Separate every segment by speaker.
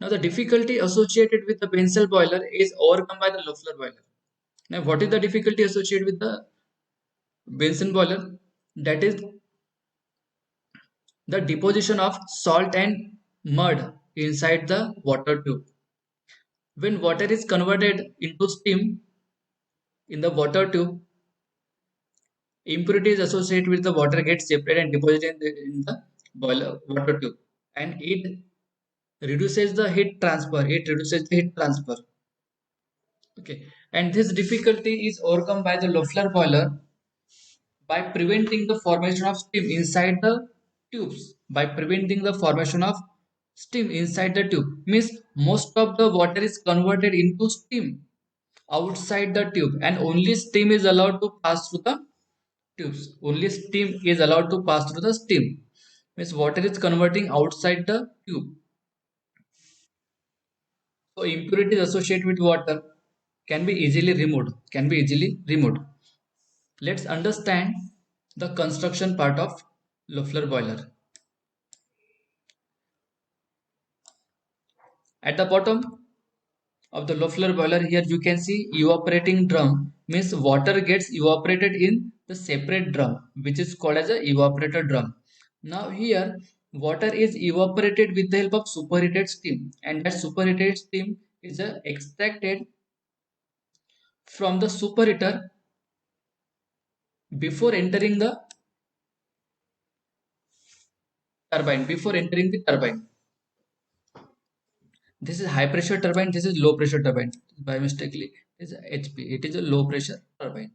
Speaker 1: Now the difficulty associated with the Benzel boiler is overcome by the Loeffler boiler. Now what is the difficulty associated with the Benson boiler? That is the deposition of salt and mud inside the water tube. When water is converted into steam in the water tube, impurities associated with the water get separated and deposited in the boiler water tube, and it reduces the heat transfer. It reduces the heat transfer. Okay, and this difficulty is overcome by the Loeffler boiler by preventing the formation of steam inside the tubes. By preventing the formation of steam inside the tube means most of the water is converted into steam outside the tube, and only steam is allowed to pass through the tubes. Only steam is allowed to pass through the steam means water is converting outside the tube. So impurities associated with water can be easily removed. Let's understand the construction part of Loeffler boiler. At the bottom of the Loeffler boiler, here you can see evaporating drum means water gets evaporated in the separate drum, which is called as a evaporator drum. Now here water is evaporated with the help of superheated steam, and that superheated steam is extracted from the superheater before entering the turbine. This is high pressure turbine, this is low pressure turbine. By mistakenly, it is a HP. It is a low pressure turbine.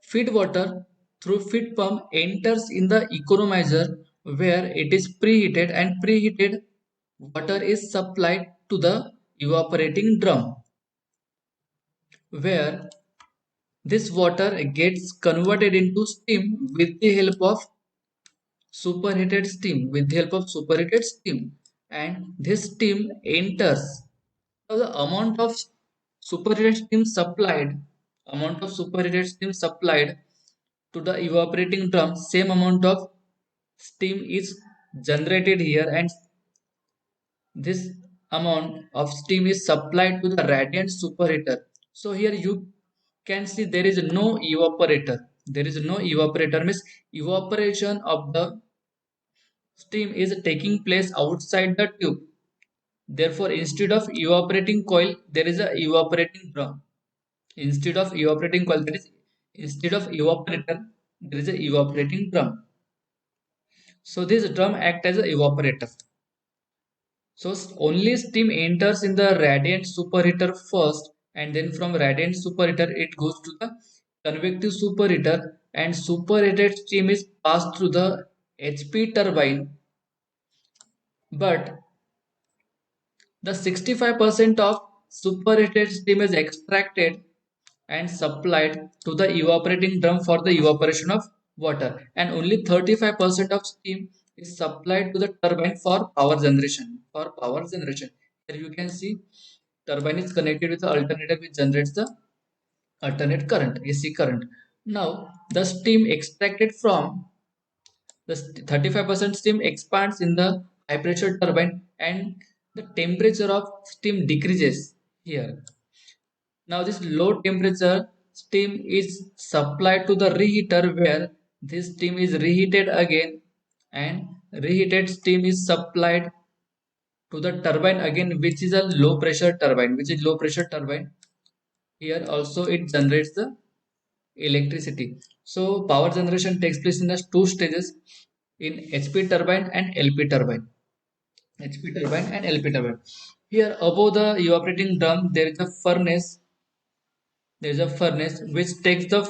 Speaker 1: Feed water through feed pump enters in the economizer where it is preheated, and preheated water is supplied to the evaporating drum where this water gets converted into steam with the help of superheated steam, and this steam enters. Now the amount of superheated steam supplied to the evaporating drum, same amount of steam is generated here, and this amount of steam is supplied to the radiant superheater. So here you can see there is no evaporator. Means evaporation of the steam is taking place outside the tube. Therefore, instead of evaporating coil, there is a evaporating drum. Instead of evaporating coil, instead of evaporator, there is a evaporating drum. So this drum act as a evaporator. So only steam enters in the radiant superheater first, and then from radiant superheater it goes to the convective superheater, and superheated steam is passed through the HP turbine. But the 65% of superheated steam is extracted and supplied to the evaporating drum for the evaporation of water, and only 35% of steam is supplied to the turbine for power generation. Here you can see turbine is connected with the alternator which generates the alternate current, AC current. Now the steam extracted from the 35% steam expands in the high pressure turbine, and the temperature of steam decreases here. Now this low temperature steam is supplied to the reheater where this steam is reheated again, and reheated steam is supplied to the turbine again, which is a low pressure turbine. Here also it generates the electricity. So power generation takes place in the two stages, in HP turbine and LP turbine. HP turbine and LP turbine. Here above the evaporating drum there is a furnace which takes the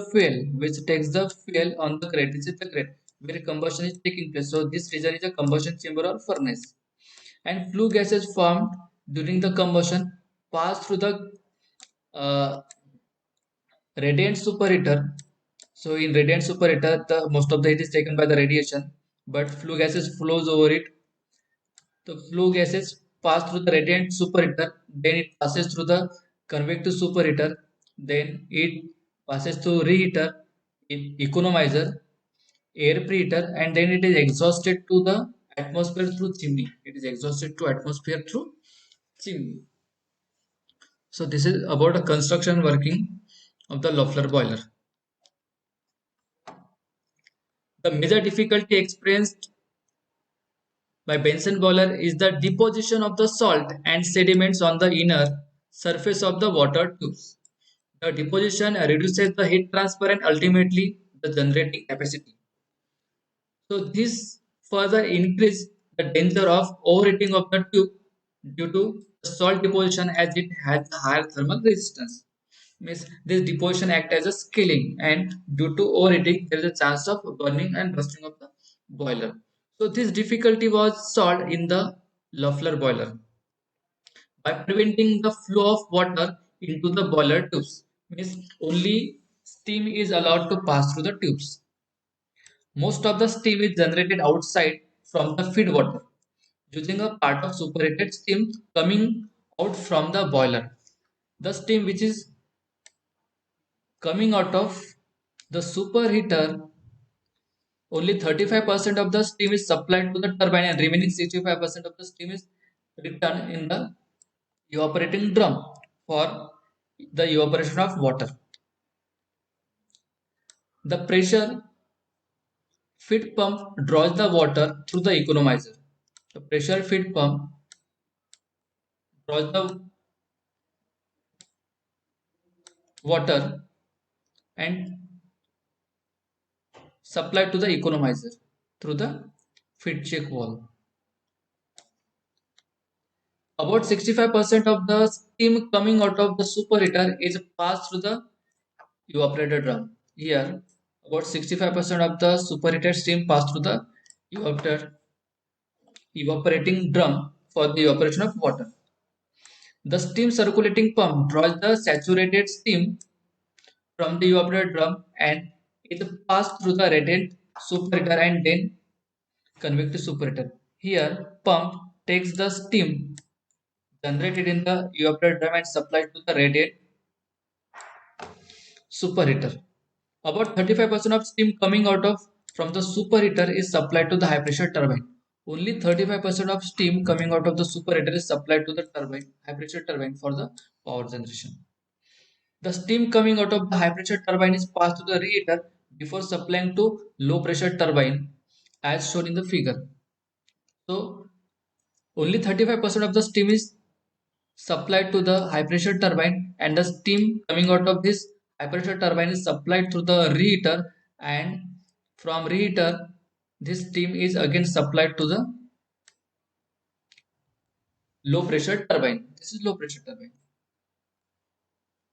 Speaker 1: fuel on the grate. This is the grate where combustion is taking place. So this region is a combustion chamber or furnace, and flue gases formed during the combustion pass through the uh, radiant superheater. So in radiant superheater the most of the heat is taken by the radiation, but flue gases flows over it. The flue gases pass through the radiant superheater, then it passes through the convective superheater, then it passes through reheater, economizer, air preheater, and then it is exhausted to the atmosphere through chimney. It is exhausted to atmosphere through chimney. So this is about a construction working of the Loeffler boiler. The major difficulty experienced by Bunsen boiler is the deposition of the salt and sediments on the inner surface of the water tubes. The deposition reduces the heat transfer and ultimately the generating capacity. So this further increases the danger of overheating of the tube due to the salt deposition as it has higher thermal resistance. Means this deposition acts as a scaling, and due to overheating there is a chance of burning and rusting of the boiler. So this difficulty was solved in the Loeffler boiler by preventing the flow of water into the boiler tubes. Means only steam is allowed to pass through the tubes. Most of the steam is generated outside from the feed water using a part of superheated steam coming out from the boiler. The steam which is coming out of the superheater, only 35% of the steam is supplied to the turbine and remaining 65% of the steam is returned in the evaporating drum for the evaporation of water. The pressure feed pump draws the water through the economizer. The pressure feed pump draws the water and supplied to the economizer through the feed check valve. About 65% of the steam coming out of the superheater is passed through the evaporator drum. Here, about 65% of the superheated steam passed through the evaporating drum for the evaporation of water. The steam circulating pump draws the saturated steam from the evaporator drum and it passed through the radiant superheater and then convective superheater. Here, pump takes the steam generated in the evaporator drum and supplied to the radiant superheater. About 35% of steam coming out of from the superheater is supplied to the high pressure turbine. Only 35% of steam coming out of the superheater is supplied to the turbine, high pressure turbine for the power generation. The steam coming out of the high pressure turbine is passed to the reheater before supplying to low pressure turbine as shown in the figure. So only 35% of the steam is supplied to the high pressure turbine and the steam coming out of this high pressure turbine is supplied through the reheater, and from reheater this steam is again supplied to the low pressure turbine. This is low pressure turbine,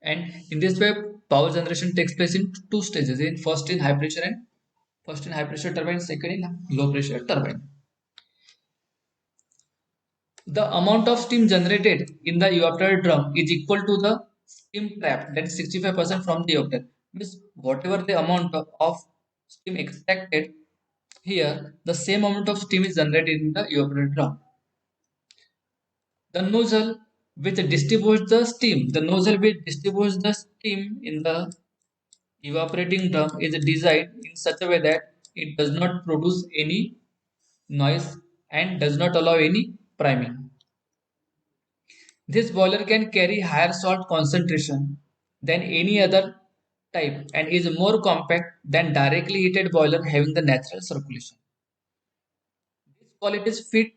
Speaker 1: and in this way power generation takes place in two stages, in first in high pressure and first in high pressure turbine, second in low pressure turbine. The amount of steam generated in the evaporator drum is equal to the steam trapped, that is 65% from the evaporator. Means whatever the amount of steam extracted here, the same amount of steam is generated in the evaporator drum. The nozzle which distributes the steam, the nozzle which distributes the steam in the evaporating drum is designed in such a way that it does not produce any noise and does not allow any priming. This boiler can carry higher salt concentration than any other type and is more compact than directly heated boiler having the natural circulation. These qualities fit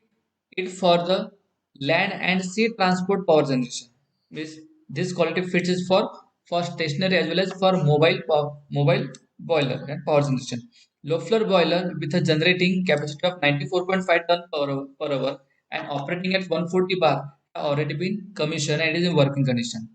Speaker 1: it for the land and sea transport power generation. This quality fits it for stationary as well as for mobile boiler and power generation. Loeffler boiler with a generating capacity of 94.5 ton per hour and operating at 140 bar have already been commissioned and is in working condition.